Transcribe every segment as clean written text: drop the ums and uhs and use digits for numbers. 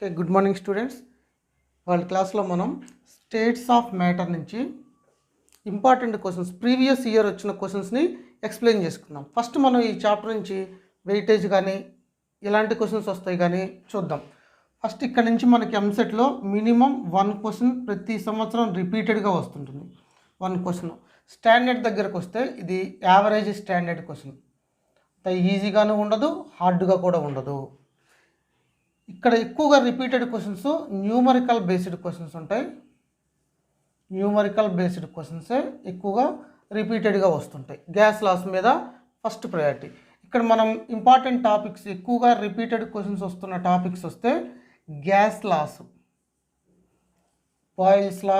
Okay, good morning students. వాళ్ళ క్లాస్లో మనం స్టేట్స్ ఆఫ్ మ్యాటర్ నుంచి ఇంపార్టెంట్ క్వశ్చన్స్, ప్రీవియస్ ఇయర్ వచ్చిన క్వశ్చన్స్ని ఎక్స్ప్లెయిన్ చేసుకుందాం. ఫస్ట్ మనం ఈ చాప్టర్ నుంచి వెయిటేజ్ కానీ ఇలాంటి క్వశ్చన్స్ వస్తాయి కానీ చూద్దాం. ఫస్ట్ ఇక్కడ నుంచి మనకి ఎంసెట్లో మినిమం 1 క్వశ్చన్ ప్రతి సంవత్సరం రిపీటెడ్గా వస్తుంటుంది. 1 క్వశ్చన్. స్టాండర్డ్ దగ్గరకు వస్తే ఇది యావరేజ్ స్టాండర్డ్ క్వశ్చన్. ఈజీగానే ఉండదు, హార్డ్గా కూడా ఉండదు. ఇక్కడ ఎక్కువగా repeated questions numerical based questions ఉంటాయి. న్యూమరికల్ బేస్డ్ క్వశ్చన్సే ఎక్కువగా రిపీటెడ్గా వస్తుంటాయి. గ్యాస్ లాస్ మీద ఫస్ట్ ప్రయారిటీ. ఇక్కడ మనం ఇంపార్టెంట్ టాపిక్స్, ఎక్కువగా రిపీటెడ్ క్వశ్చన్స్ వస్తున్న టాపిక్స్ వస్తే gas laws, Boyle's law,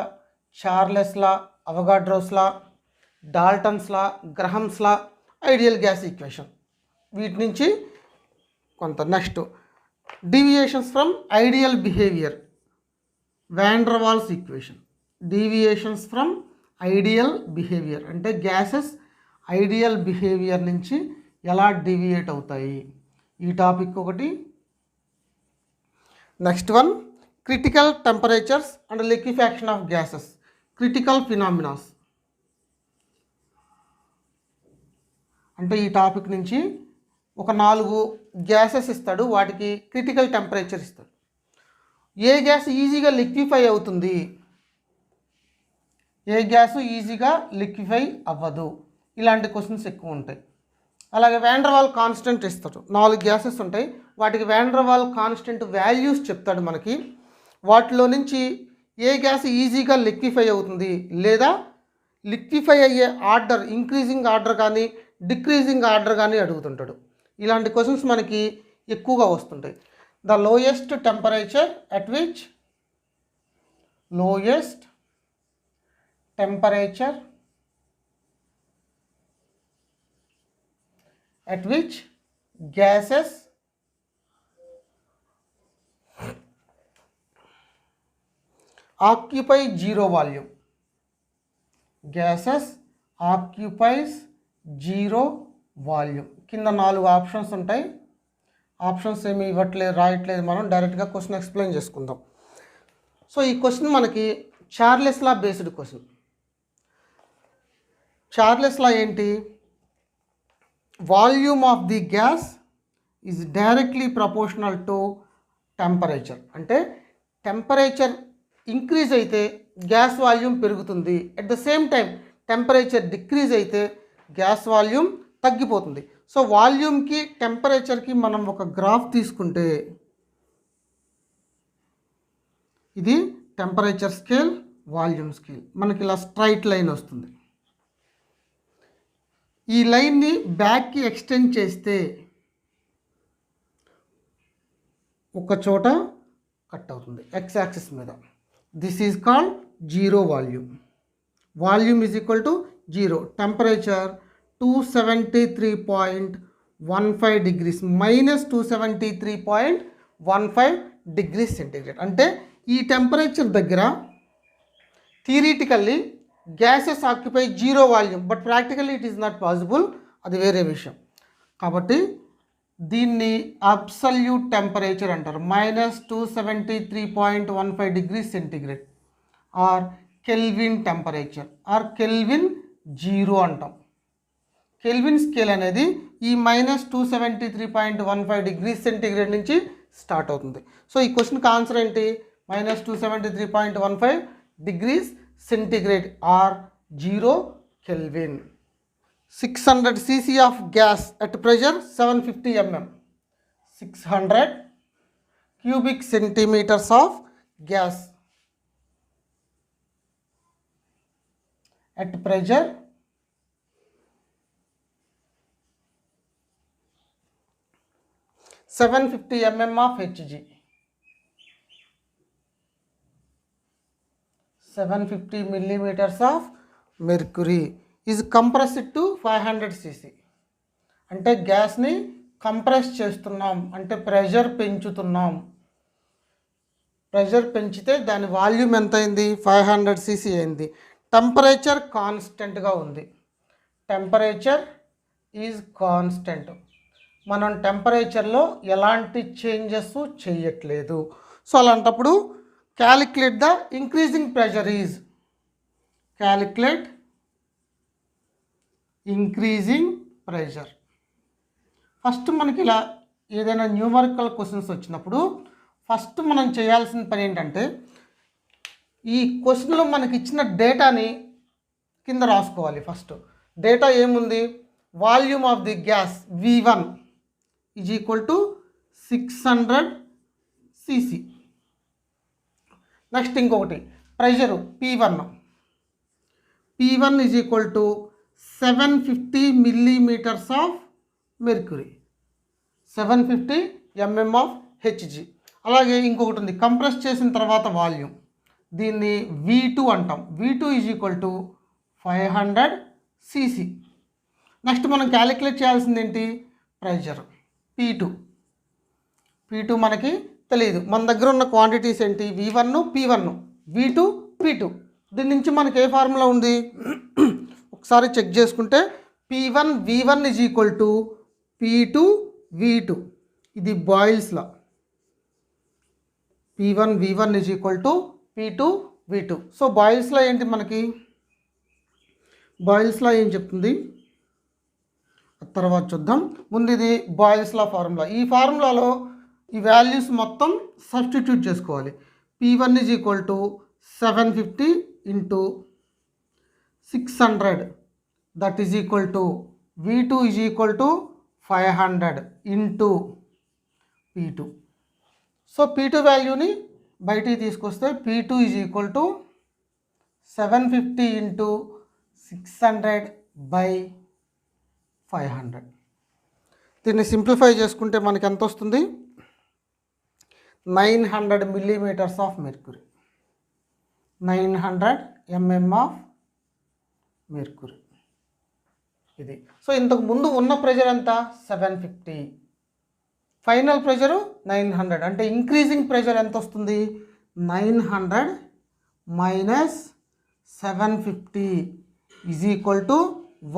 Charles law, Avogadro's law, Dalton's law, Graham's law, ideal gas equation, వీటి నుంచి కొంత. Next deviations from ideal behaviour, van der Waals equation. Deviations from ideal behaviour అంటే gases ideal behaviour నుంచి ఎలా deviate అవుతాయి, ఈ topic ఒకటి. Next one critical temperatures and liquefaction of gases, critical phenomenas అంటే ఈ టాపిక్ నుంచి ఒక 4 గ్యాసెస్ ఇస్తాడు, వాటికి క్రిటికల్ టెంపరేచర్ ఇస్తాడు. ఏ గ్యాస్ ఈజీగా లిక్విఫై అవుతుంది, ఏ గ్యాస్ ఈజీగా లిక్విఫై అవ్వదు, ఇలాంటి క్వశ్చన్స్ ఎక్కువ ఉంటాయి. అలాగే వాన్ డెర్ వాల్ కాన్స్టెంట్ ఇస్తాడు. 4 గ్యాసెస్ ఉంటాయి, వాటికి van der Waal constant values చెప్తాడు మనకి. వాటిలో నుంచి ఏ గ్యాస్ ఈజీగా లిక్విఫై అవుతుంది లేదా లిక్విఫై అయ్యే ఆర్డర్, ఇంక్రీజింగ్ ఆర్డర్ కానీ డిక్రీజింగ్ ఆర్డర్ కానీ అడుగుతుంటాడు. ఇలాంటి క్వశ్చన్స్ మనకి ఎక్కువగా వస్తుంటాయి. The lowest temperature at which gases occupy zero volume. Gases occupies zero volume. కింద 4 ఆప్షన్స్ ఉంటాయి. ఆప్షన్స్ ఏమి ఇవ్వట్లేదు, రాయట్లేదు, మనం డైరెక్ట్గా క్వశ్చన్ ఎక్స్ప్లెయిన్ చేసుకుందాం. సో ఈ క్వశ్చన్ మనకి Charles law based question. Charles law ఏంటి? Volume of the gas is directly proportional to temperature. అంటే టెంపరేచర్ ఇంక్రీజ్ అయితే గ్యాస్ వాల్యూమ్ పెరుగుతుంది, at the same time temperature decrease అయితే గ్యాస్ వాల్యూమ్ తగ్గిపోతుంది. So వాల్యూమ్కి టెంపరేచర్కి మనం ఒక గ్రాఫ్ తీసుకుంటే ఇది టెంపరేచర్ స్కేల్, వాల్యూమ్ స్కేల్, మనకి ఇలా స్ట్రైట్ లైన్ వస్తుంది. ఈ లైన్ని బ్యాక్కి ఎక్స్టెండ్ చేస్తే ఒక చోట కట్ అవుతుంది ఎక్స్ యాక్సిస్ మీద. This is called zero volume. Volume is equal to 0. Temperature 273.15 degrees minus 273.15 degrees centigrade. అంటే ఈ టెంపరేచర్ దగ్గర theoretically gases occupy zero volume, but practically it is not possible, అది వేరే విషయం. కాబట్టి దీన్ని అబ్సల్యూట్ టెంపరేచర్ అంటారు, minus 273.15 degrees centigrade or kelvin temperature or kelvin zero అంటాం. కెల్విన్ స్కేల్ అనేది ఈ మైనస్ 273.15 డిగ్రీస్ సెంటీగ్రేడ్ నుంచి స్టార్ట్ అవుతుంది. సో ఈ క్వశ్చన్కి ఆన్సర్ ఏంటి? Minus 273.15 degrees centigrade or 0 kelvin. 600 cc of gas at pressure 750 mm. 600 cubic centimeters of gas at pressure 750 mm of Hg. 750 millimeters of mercury is compressed to 500 cc. అంటే గ్యాస్ని compress చేస్తున్నాం, అంటే pressure పెంచుతున్నాం. Pressure పెంచితే దాని volume ఎంత అయింది? 500 cc అయింది. టెంపరేచర్ కాన్స్టెంట్గా ఉంది. Temperature is constant. మనం టెంపరేచర్లో ఎలాంటి చేంజెస్ చేయట్లేదు. సో అలాంటప్పుడు calculate the increasing pressure is, calculate increasing pressure. First మనకి ఇలా ఏదైనా న్యూమరికల్ క్వశ్చన్స్ వచ్చినప్పుడు ఫస్ట్ మనం చేయాల్సిన పని ఏంటంటే ఈ క్వశ్చన్లో మనకి ఇచ్చిన డేటాని కింద రాసుకోవాలి. ఫస్ట్ డేటా ఏముంది, volume of the gas V1 is equal to 600 cc. Next ఇంకొకటి pressure P1 is equal to 750 millimeters of mercury, 750 mm of Hg. అలాగే ఇంకొకటి ఉంది కంప్రెస్ చేసిన తర్వాత వాల్యూమ్, దీన్ని V2 అంటాం. V2 is equal to 500 cc. Next మనం క్యాలిక్యులేట్ చేయాల్సింది ఏంటి, ప్రెషర్ P2 మనకి తెలియదు. మన దగ్గర ఉన్న క్వాంటిటీస్ ఏంటి, V1 P1, V2 P2. దీని నుంచి మనకి ఏ ఫార్ములా ఉంది ఒకసారి చెక్ చేసుకుంటే P1 V1 is equal to P2 V2. ఇది Boyle's law, P1 V1 is equal to P2 V2. So బాయిల్స్లో ఏంటి మనకి, బాయిల్స్లో ఏం చెప్తుంది తర్వాత చూద్దాం. ముందు ఇది బాయిల్స్లా ఫార్ములా. ఈ ఫార్ములాలో ఈ వాల్యూస్ మొత్తం సబ్స్టిట్యూట్ చేసుకోవాలి. P1 is equal to 750 into 600 that is equal to V2 is equal to 500 into P2. So P2 వాల్యూని బయటికి తీసుకొస్తే P2 is equal to 750 into 600 by 500. దీన్ని సింప్లిఫై చేసుకుంటే మనకి ఎంత వస్తుంది, 900 millimeters of mercury, 900 mm of mercury ఇది. సో ఇంతకు ముందు ఉన్న ప్రెషర్ ఎంత, 750, ఫైనల్ ప్రెషరు 900. అంటే ఇంక్రీజింగ్ ప్రెషర్ ఎంత వస్తుంది, 900 minus 750 is equal to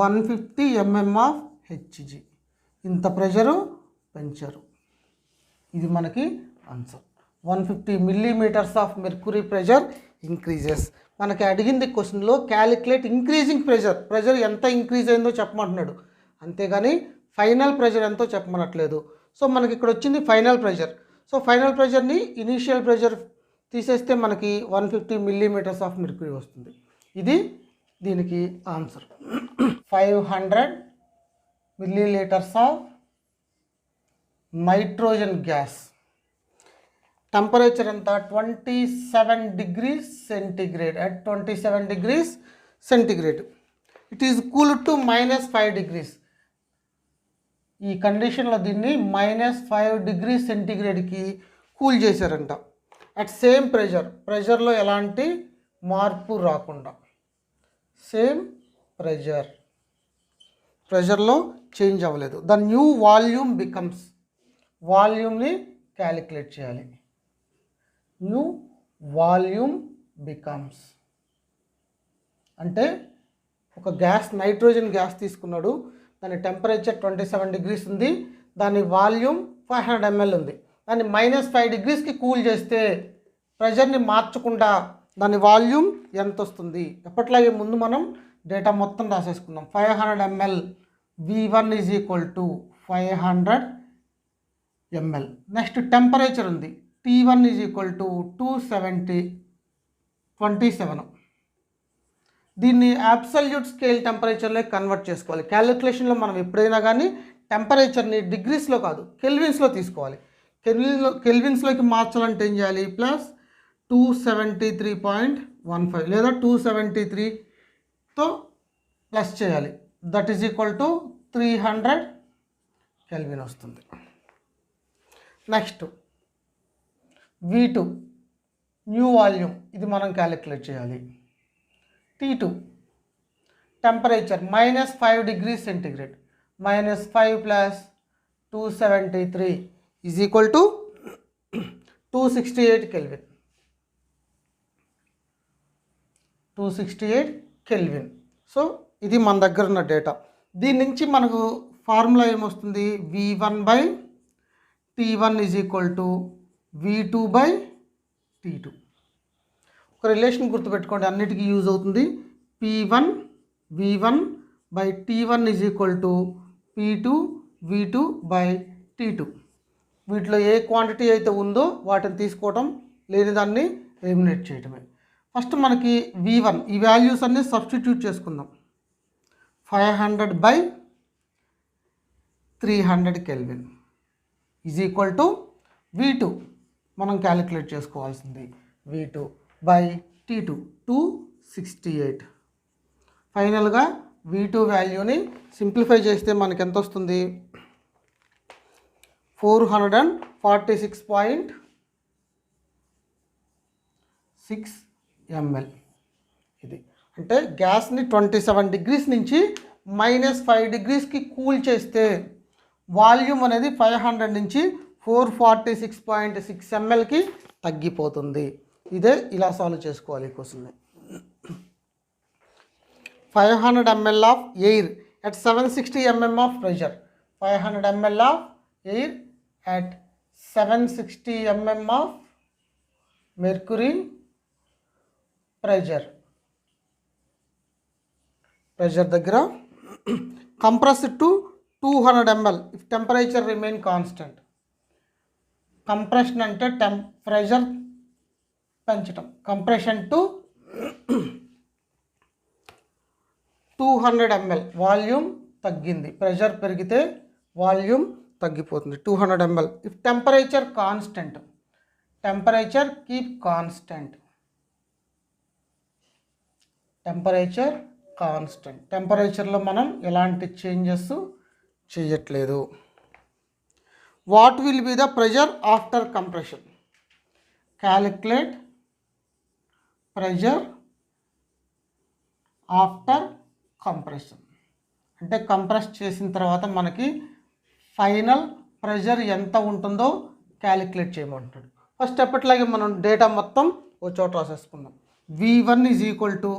150 mm of Hg. ఇంత ప్రెషరు పెంచారు. ఇది మనకి answer. 150 millimeters of mercury pressure increases. మనకి అడిగింది క్వశ్చన్లో క్యాలిక్యులేట్ ఇంక్రీజింగ్ ప్రెషర్ ఎంత ఇంక్రీజ్ అయిందో చెప్పమంటున్నాడు, అంతేగాని ఫైనల్ ప్రెషర్ ఎంతో చెప్పమనట్లేదు. సో మనకి ఇక్కడ వచ్చింది ఫైనల్ ప్రెషర్. సో ఫైనల్ ప్రెషర్ని ఇనీషియల్ ప్రెషర్ తీసేస్తే మనకి 150 millimeters ఆఫ్ మెర్క్యూరీ వస్తుంది. ఇది దీనికి answer. 500 milliliters of nitrogen gas, temperature ఎంత, 27 degrees centigrade. at 27 degrees centigrade it is cool to -5 degrees. ఈ కండిషన్లో దీన్ని -5 degrees centigradeకి కూల్ చేశారంట. అట్ సేమ్ ప్రెషర్లో ఎలాంటి మార్పు రాకుండా, సేమ్ ప్రెషర్లో చేంజ్ అవ్వలేదు. ద న్యూ వాల్యూమ్ బికమ్స్, వాల్యూమ్ని క్యాలిక్యులేట్ చేయాలి. న్యూ వాల్యూమ్ బికమ్స్ అంటే ఒక గ్యాస్, నైట్రోజన్ గ్యాస్ తీసుకున్నాడు, దాని టెంపరేచర్ 27 degrees ఉంది, దాని వాల్యూమ్ 500 ml ఉంది. దాన్ని -5 degreesకి కూల్ చేస్తే ప్రెషర్ని మార్చకుండా దాని వాల్యూమ్ ఎంత వస్తుంది. ఎప్పట్లాగే ముందు మనం డేటా మొత్తం రాసేసుకుందాం. 500 ml V1 is equal to 500 ml. Next temperature ఉంది, T1 ఈజ్ ఈక్వల్ టు 227. దీన్ని అబ్సల్యూట్ స్కేల్ టెంపరేచర్లో కన్వర్ట్ చేసుకోవాలి. క్యాలిక్యులేషన్లో మనం ఎప్పుడైనా కానీ టెంపరేచర్ని డిగ్రీస్లో కాదు కెల్విన్స్లో తీసుకోవాలి. కెల్విన్స్లోకి మార్చాలంటే ఏం చేయాలి, ప్లస్ 273.15 లేదా 273తో ప్లస్ చేయాలి. That is equal to 300 kelvin వస్తుంది. నెక్స్ట్ V2 న్యూ వాల్యూమ్, ఇది మనం క్యాలిక్యులేట్ చేయాలి. T2 temperature -5 degrees centigrade, -5 plus 273 is equal to 268 kelvin. 268 kelvin. So ఇది మన దగ్గర ఉన్న డేటా. దీని నుంచి మనకు ఫార్ములా ఏమొస్తుంది, V1 by T1 is equal to V2 by T2. ఒక రిలేషన్ గుర్తుపెట్టుకోండి, అన్నిటికీ యూజ్ అవుతుంది. P1 V1 by T1 is equal to P2 V2 by T2. వీటిలో ఏ క్వాంటిటీ అయితే ఉందో వాటిని తీసుకోవటం, లేని దాన్ని ఎలిమినేట్ చేయటమే. ఫస్ట్ మనకి V1 ఈ వాల్యూస్ అన్నీ సబ్స్టిట్యూట్ చేసుకుందాం. 500 by 300 kelvin is equal to V2 మనం క్యాలిక్యులేట్ చేసుకోవాల్సింది. V2 by T2 268. ఫైనల్గా V2 వాల్యూని సింప్లిఫై చేస్తే మనకి ఎంత వస్తుంది? 446.6 ml. ఇది అంటే గ్యాస్ని 27 డిగ్రీస్ నుంచి -5 డిగ్రీస్కి కూల్ చేస్తే వాల్యూమ్ అనేది 500 నుంచి 446.6 mlకి తగ్గిపోతుంది. ఇదే ఇలా సాల్వ్ చేసుకోవాలి ఈ క్వశ్చన్ని. 500 ml of air at 760 mm of pressure. 500 ml of air at 760 mm of mercury pressure దగ్గర compressed to 200 ml if temperature remain constant. Compression అంటే ప్రెషర్ పెంచటం. కంప్రెషన్ టు 200 ml వాల్యూమ్ తగ్గింది. ప్రెషర్ పెరిగితే వాల్యూమ్ తగ్గిపోతుంది. 200 ml if temperature constant. Temperature keep constant. Temperature constant. టెంపరేచర్లో మనం ఎలాంటి changes చేయట్లేదు. What will be the pressure after compression? Calculate pressure after compression. అంటే కంప్రెస్ చేసిన తర్వాత మనకి ఫైనల్ ప్రెషర్ ఎంత ఉంటుందో క్యాలిక్యులేట్ చేయమంటాడు. ఫస్ట్ ఎప్పటిలాగే మనం డేటా మొత్తం ఒక చోట రాసేసుకుందాం. V1 is equal to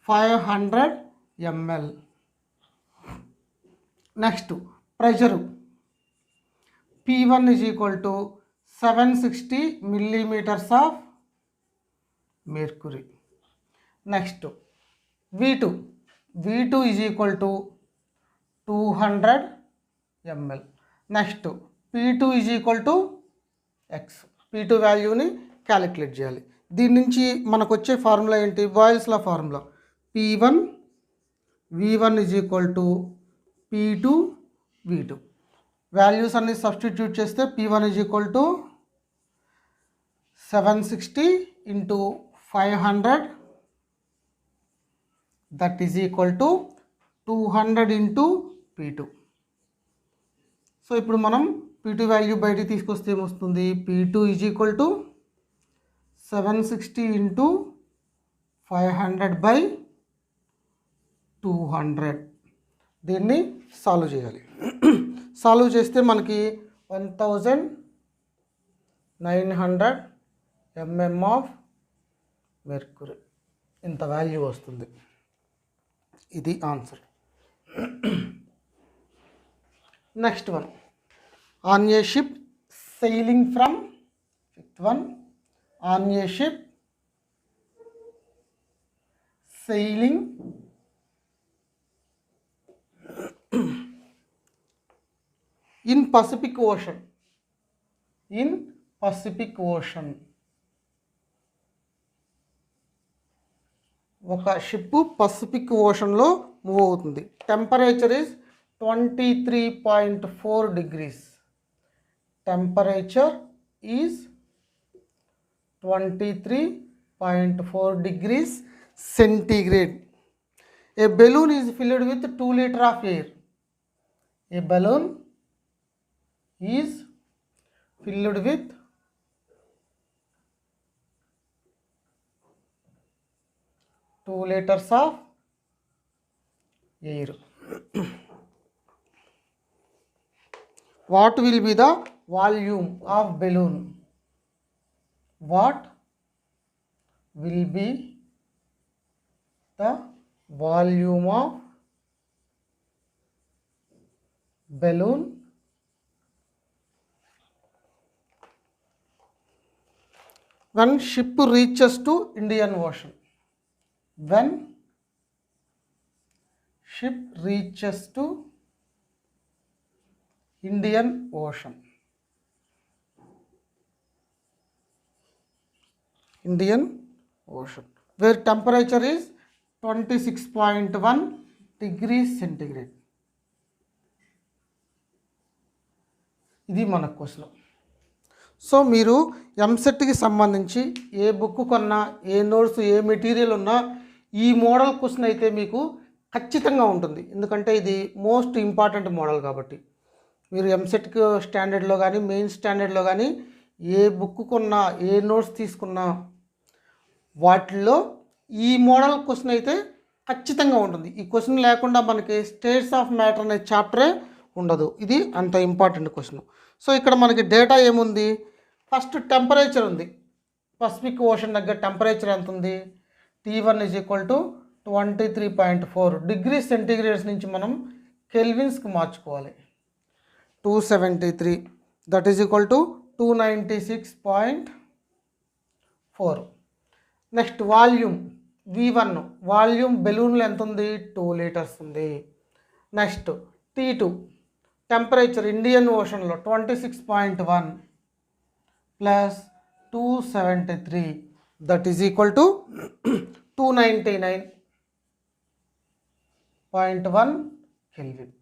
500 ml. Next pressure P1 is equal to 760 millimeters of mercury. Next V2 is equal to 200 ml. Next P2 is equal to X. P2 వాల్యూని calculate చేయాలి. దీని నుంచి మనకు వచ్చే ఫార్ములా ఏంటి? Boils law formula. P1 V1 is equal to P2 V2. Values అన్ని substitute చేస్తే P1 is equal to 760 into 500 that is equal to 200 into P2. So ఇప్పుడు మనం P2 వాల్యూ బయటికి తీసుకొస్తే ఏమొస్తుంది? P2 is equal to 760 into 500 by 200. దీన్ని solve చేయాలి. Solve చేస్తే మనకి 1900 mm ఆఫ్ మెర్క్యూరీ ఇంత వాల్యూ వస్తుంది. ఇది answer. Next one. On a ship sailing from fifth one. On a ship sailing in Pacific Ocean. In Pacific Ocean. ఒక ship Pacific ఓషన్లో move అవుతుంది. Temperature is 23.4 degrees. Temperature is 23.4 degrees centigrade. A balloon is filled with 2 liters of air. A balloon is filled with 2 liters of air. What will be the volume of balloon? What will be the volume of balloon when ship reaches to Indian Ocean. When ship reaches to Indian Ocean. Indian Ocean, where temperature is 26.1 degrees centigrade. ఇది మన question. So మీరు ఎంసెట్కి సంబంధించి ఏ book కొన్నా, ఏ notes, ఏ material ఉన్నా ఈ model question అయితే మీకు ఖచ్చితంగా ఉంటుంది. ఎందుకంటే ఇది మోస్ట్ ఇంపార్టెంట్ మోడల్ కాబట్టి. మీరు ఎంసెట్కి స్టాండర్డ్లో కానీ, మెయిన్ స్టాండర్డ్లో కానీ ఏ బుక్ కొన్నా, ఏ నోట్స్ తీసుకున్నా వాటిల్లో ఈ మోడల్ క్వశ్చన్ అయితే ఖచ్చితంగా ఉంటుంది. ఈ క్వశ్చన్ లేకుండా మనకి స్టేట్స్ ఆఫ్ మ్యాటర్ అనే చాప్టరే ఉండదు. ఇది అంత ఇంపార్టెంట్ క్వశ్చన్. సో ఇక్కడ మనకి డేటా ఏముంది? ఫస్ట్ టెంపరేచర్ ఉంది. పసిఫిక్ ఓషన్ దగ్గర టెంపరేచర్ ఎంత ఉంది? T1 is equal to 23.4 degree centigrades నుంచి మనం కెల్విన్స్కి మార్చుకోవాలి. 273 that is equal to 296.4. Next volume V1, volume బెలూన్లో ఎంత ఉంది? 2 లీటర్స్ ఉంది. నెక్స్ట్ T2 టెంపరేచర్ ఇండియన్ ఓషన్లో 26.1 plus 273 that is equal to 299.1 kelvin.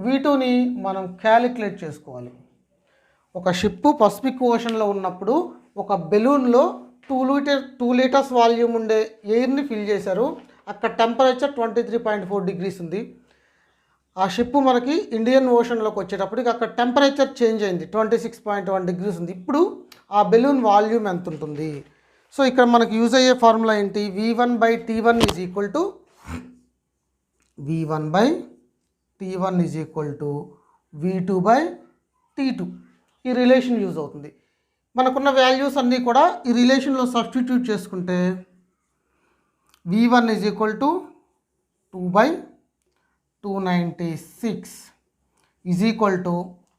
V2ని మనం క్యాలిక్యులేట్ చేసుకోవాలి. ఒక షిప్ పసిఫిక్ ఓషన్లో ఉన్నప్పుడు ఒక బెలూన్లో 2 లీటర్స్ వాల్యూమ్ ఉండే ఎయిర్ని ఫిల్ చేశారు. అక్కడ టెంపరేచర్ 23.4 డిగ్రీస్ ఉంది. ఆ షిప్ మనకి ఇండియన్ ఓషన్లోకి వచ్చేటప్పటికి అక్కడ టెంపరేచర్ చేంజ్ అయింది, 26.1 డిగ్రీస్ ఉంది. ఇప్పుడు ఆ బెలూన్ వాల్యూమ్ ఎంత ఉంటుంది? సో ఇక్కడ మనకి యూజ్ అయ్యే ఫార్ములా ఏంటి? V1/T1 is equal to V1/T1 is equal to V2/T2. ఈ రిలేషన్ యూజ్ అవుతుంది. మనకున్న వాల్యూస్ అన్నీ కూడా ఈ రిలేషన్లో సబ్స్టిట్యూట్ చేసుకుంటే V1 is equal to 2/296 is equal to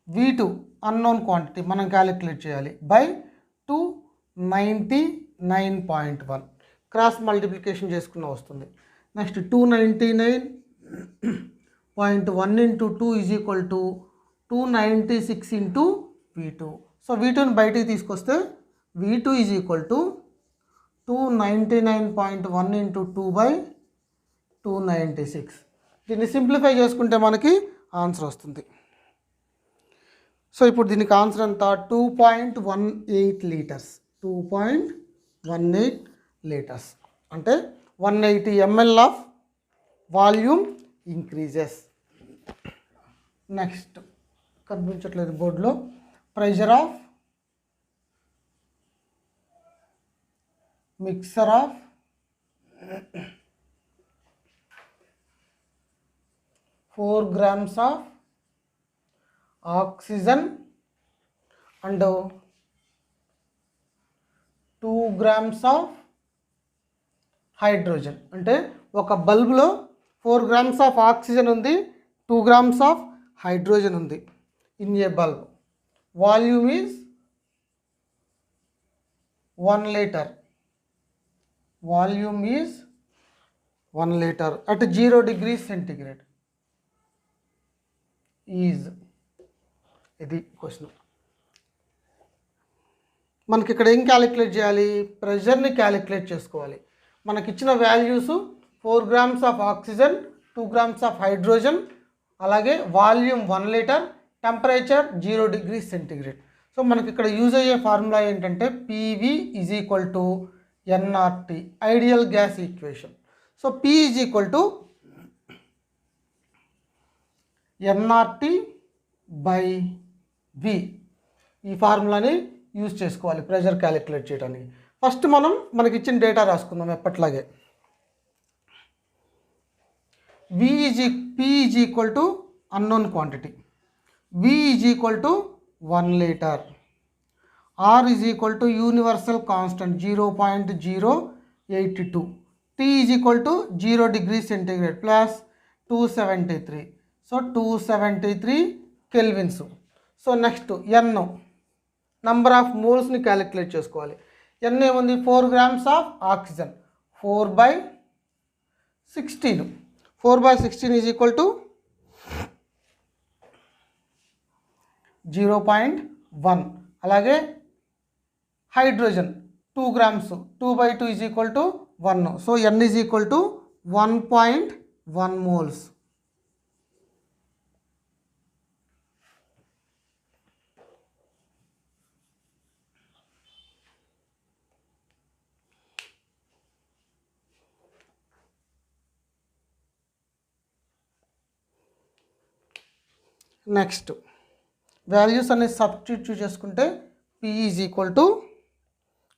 V2 unknown quantity మనం క్యాలిక్యులేట్ చేయాలి బై 299.1 క్రాస్ మల్టిప్లికేషన్ చేసుకున్న వస్తుంది. Next 299.1 into 2 is equal to 296 into V2. So V2ని బయటికి తీసుకొస్తే V2 is equal to 299.1 into 2/296. దీన్ని సింప్లిఫై చేసుకుంటే మనకి ఆన్సర్ వస్తుంది. సో ఇప్పుడు దీనికి ఆన్సర్ ఎంత? 2.18 లీటర్స్. 2.18 లీటర్స్ అంటే 180 ml of volume increases. Next కనిపించట్లేదు బోర్డులో. Pressure of mixer of 4 grams of oxygen and 2 grams of hydrogen. అంటే ఒక బల్బులో 4 grams of oxygen ఉంది, 2 grams of hydrogen ఉంది in a bulb. Volume is 1 liter. Volume is 1 liter at 0 degrees centigrade. Is ఇది question. మనకి ఇక్కడ ఏం calculate చేయాలి? ప్రెషర్ని calculate చేసుకోవాలి. మనకి ఇచ్చిన values 4 grams of oxygen, 2 grams of hydrogen, అలాగే volume 1 litre, temperature 0 degrees centigrade. So మనకి ఇక్కడ యూజ్ అయ్యే ఫార్ములా ఏంటంటే PV is equal to NRT, ideal gas equation. So P is equal to NRT by V. ఈ ఫార్ములాని use చేసుకోవాలి pressure calculate చేయడానికి. First మనకి ఇచ్చిన డేటా రాసుకుందాం ఎప్పట్లాగే. P is equal to unknown quantity. V is equal to 1 litre. R is equal to universal constant 0.082. T is equal to 0 degrees centigrade plus 273. So 273 kelvins. So next N number of మోల్స్ని calculate చేసుకోవాలి. N ఏముంది 4 grams of oxygen 4/16 4/16 is equal to 0.1. అలాగే hydrogen 2 grams 2/2 is equal to 1. So N is equal to 1.1 moles. Next values అనేది substitute చేసుకుంటే P is equal to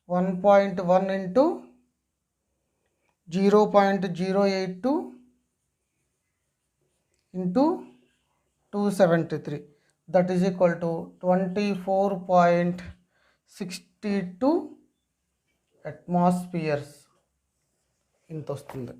1.1 into 0.082 into 273 that is equal to 24.62 atmospheres ఇంత వస్తుంది.